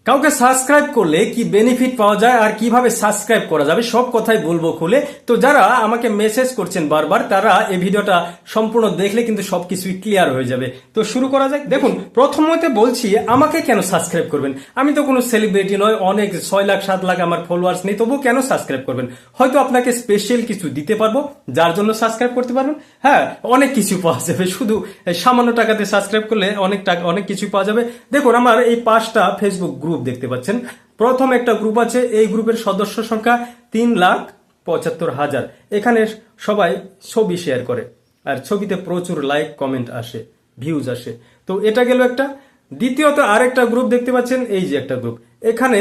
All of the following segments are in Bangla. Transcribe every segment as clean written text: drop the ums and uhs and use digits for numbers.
কাউকে সাবস্ক্রাইব করলে কি বেনিফিট পাওয়া যায় আর কিভাবে সাবস্ক্রাইব করা যাবে সব কথাই বলবো খুলে। তো যারা আমাকে মেসেজ করছেন বারবার তারা এই ভিডিওটা সম্পূর্ণ দেখলে কিন্তু সবকিছুই ক্লিয়ার হয়ে যাবে। তো শুরু করা যাক। দেখুন, প্রথমতে বলছি আমাকে কেন সাবস্ক্রাইব করবেন? আমি তো কোনো সেলিব্রিটি নয়, অনেক 6 লাখ 7 লাখ আমার ফলোয়ার্স নেই, তবু কেন সাবস্ক্রাইব করবেন? হয়তো আপনাকে স্পেশাল কিছু দিতে পারবো যার জন্য সাবস্ক্রাইব করতে পারবেন। হ্যাঁ, অনেক কিছু পাওয়া যাবে, শুধু সামান্য টাকাতে সাবস্ক্রাইব করলে অনেক টাকা অনেক কিছু পাওয়া যাবে। দেখুন, আমার এই 5টা ফেসবুক গ্রুপ দেখতে পাচ্ছেন। প্রথম একটা গ্রুপ আছে, এই গ্রুপের সদস্য সংখ্যা 3,75,000। এখানে সবাই ছবি শেয়ার করে আর ছবিতে প্রচুর লাইক কমেন্ট আসে, ভিউজ আসে। তো এটা গেল একটা। দ্বিতীয়ত আরেকটা গ্রুপ দেখতে পাচ্ছেন, এই যে একটা গ্রুপ, এখানে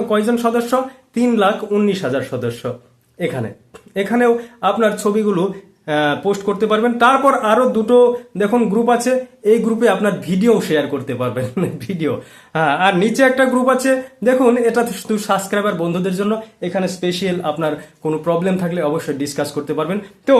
কয়জন সদস্য? 3,19,000 সদস্য। এখানেও আপনার ছবিগুলো পোস্ট করতে পারবেন। তারপর আরো দুটো দেখুন গ্রুপ আছে, এই গ্রুপে আপনার ভিডিও শেয়ার করতে পারবেন ভিডিও। হ্যাঁ, আর নিচে একটা গ্রুপ আছে দেখুন, এটা শুধু সাবস্ক্রাইবার বন্ধুদের জন্য। এখানে স্পেশাল আপনার কোনো প্রবলেম থাকলে অবশ্যই ডিসকাস করতে পারবেন। তো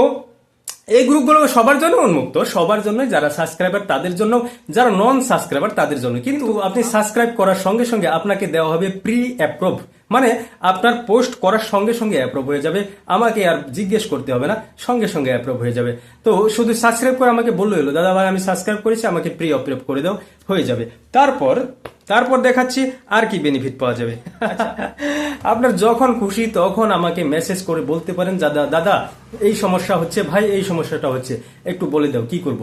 এই গ্রুপগুলো সবার জন্য উন্মুক্ত, সবার জন্য, যারা সাবস্ক্রাইবার তাদের জন্য, যারা নন সাবস্ক্রাইবার তাদের জন্য। কিন্তু আপনি সাবস্ক্রাইব করার সঙ্গে সঙ্গে আপনাকে দেওয়া হবে প্রি অ্যাপ্রুভ, মানে আপনার পোস্ট করার সঙ্গে সঙ্গে অ্যাপ্রুভ হয়ে যাবে। আমাকে আর জিজ্ঞেস করতে হবে না, সঙ্গে সঙ্গে অ্যাপ্রুভ হয়ে যাবে। তো শুধু সাবস্ক্রাইব করে আমাকে বললো এলো, দাদা ভাই আমি সাবস্ক্রাইব করেছি, আমাকে প্রি অ্যাপ্রুভ করে দাও, হয়ে যাবে। তারপর দেখাচ্ছি আর কি বেনিফিট পাওয়া যাবে। আপনার যখন খুশি তখন আমাকে মেসেজ করে বলতে পারেন, দাদা এই সমস্যা হচ্ছে, ভাই এই সমস্যাটা হচ্ছে, একটু বলে দাও কি করব।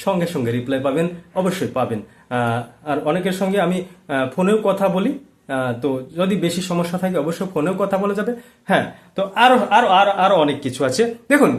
সঙ্গে সঙ্গে রিপ্লাই পাবেন, অবশ্যই পাবেন। আর অনেকের সঙ্গে আমি ফোনেও কথা বলি। তো যদি বেশি সমস্যা থাকে অবশ্যই ফোনেও কথা বলা যাবে। হ্যাঁ, তো আরো আরো আরো আরো অনেক কিছু আছে। দেখুন,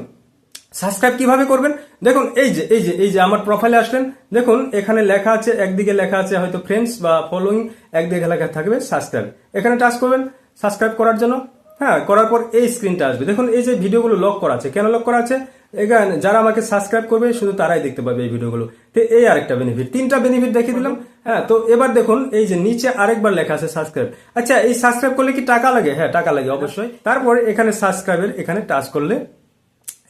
সাবস্ক্রাইব কিভাবে করবেন? দেখুন, এই যে আমার প্রোফাইলে আসলেন, দেখুন এখানে লেখা আছে, একদিকে লেখা আছে হয়তো ফ্রেন্ডস বা ফলোইং, একদিকে লেখা থাকবে সাবস্ক্রাইব। এখানে টাচ করবেন সাবস্ক্রাইব করার জন্য। হ্যাঁ, করার পর এই স্ক্রিনটা আসবে। দেখুন এই যে ভিডিওগুলো লক করা আছে, কেন লক করা আছে? এখানে যারা আমাকে সাবস্ক্রাইব করবে শুধু তারাই দেখতে পাবে এই ভিডিওগুলো। তো এই আরেকটা বেনিফিট, 3টা বেনিফিট দেখিয়ে দিলাম। হ্যাঁ, তো এবার দেখুন এই যে নিচে আরেকবার লেখা আছে সাবস্ক্রাইব। আচ্ছা, এই সাবস্ক্রাইব করলে কি টাকা লাগে? হ্যাঁ, টাকা লাগে অবশ্যই। তারপরে এখানে সাবস্ক্রাইবের এখানে টাচ করলে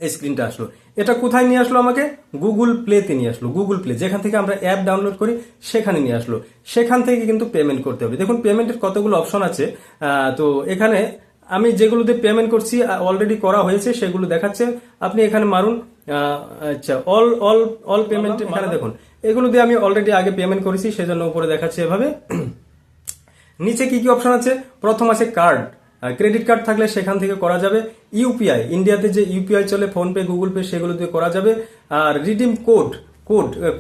এই স্ক্রিনটা আসলো। এটা কোথায় নিয়ে আসলো? আমাকে গুগল প্লেতে নিয়ে আসলো। গুগল প্লে, যেখান থেকে আমরা অ্যাপ ডাউনলোড করি সেখানে নিয়ে আসলো। সেখান থেকে কিন্তু পেমেন্ট করতে হবে। দেখুন পেমেন্টের কতগুলো অপশন আছে। তো এখানে আমি যেগুলোতে পেমেন্ট করছি অলরেডি করা হয়েছে সেগুলো দেখাচ্ছে। আপনি এখানে মারুন। আচ্ছা, অল অল অল পেমেন্ট, এখানে দেখুন এগুলো দিয়ে আমি অলরেডি আগে পেমেন্ট করেছি, সেজন্য উপরে দেখাচ্ছে এভাবে। নিচে কি কি অপশন আছে? প্রথম আছে কার্ড, ক্রেডিট কার্ড থাকলে সেখান থেকে করা যাবে। ইউপিআই, ইন্ডিয়াতে যে ইউপিআই চলে, ফোনপে, গুগল পে, সেগুলো দিয়ে করা যাবে। আর রিডিম কোড,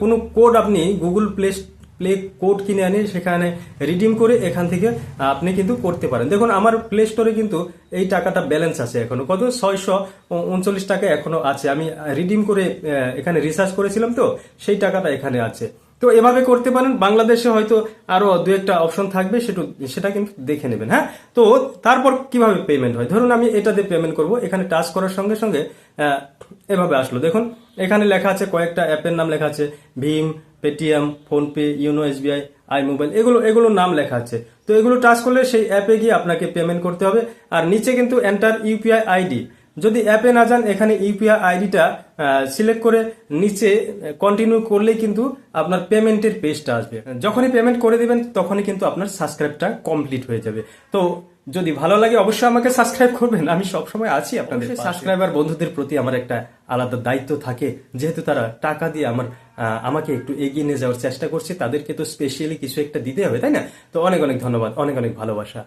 কোনো কোড আপনি গুগল প্লে কোড কিনে আনি, সেখানে রিডিম করে এখান থেকে আপনি কিন্তু করতে পারেন। দেখুন আমার প্লে স্টোরে কিন্তু এই টাকাটা ব্যালেন্স আছে এখনো, কত 639 টাকা এখনো আছে। আমি রিডিম করে এখানে রিসার্চ করেছিলাম, তো সেই টাকাটা এখানে আছে। তো এভাবে করতে পারেন। বাংলাদেশে হয়তো আরো দু একটা অপশন থাকবে, সেটা কিন্তু দেখে নেবেন। হ্যাঁ, তো তারপর কিভাবে পেমেন্ট হয়? ধরুন আমি এটা দিয়ে পেমেন্ট করব, এখানে টাচ করার সঙ্গে সঙ্গে এভাবে আসলো। দেখুন এখানে লেখা আছে, কয়েকটা অ্যাপের নাম লেখা আছে, ভীম, Paytm, PhonePe, YONO SBI, iMobile, এগুলোর নাম লেখা আছে। তো এগুলো টাচ করলে সেই অ্যাপে গিয়ে আপনাকে পেমেন্ট করতে হবে। আর নিচে কিন্তু এন্টার ইউপিআই আইডি, যদি অ্যাপে না যান এখানে ইউপিআই আইডিটা সিলেক্ট করে নিচে কন্টিনিউ করলেই কিন্তু আপনার পেমেন্টের পেজটা আসবে। যখনই পেমেন্ট করে দিবেন তখনই কিন্তু আপনার সাবস্ক্রাইবটা কমপ্লিট হয়ে যাবে। তো যদি ভালো লাগে অবশ্যই আমাকে সাবস্ক্রাইব করবেন, আমি সবসময় আছি আপনাদের। সাবস্ক্রাইবার বন্ধুদের প্রতি আমার একটা আলাদা দায়িত্ব থাকে, যেহেতু তারা টাকা দিয়ে আমাকে একটু এগিয়ে নিয়ে যাওয়ার চেষ্টা করছে, তাদেরকে তো স্পেশালি কিছু একটা দিতে হবে, তাই না? তো অনেক অনেক ধন্যবাদ, অনেক অনেক ভালোবাসা।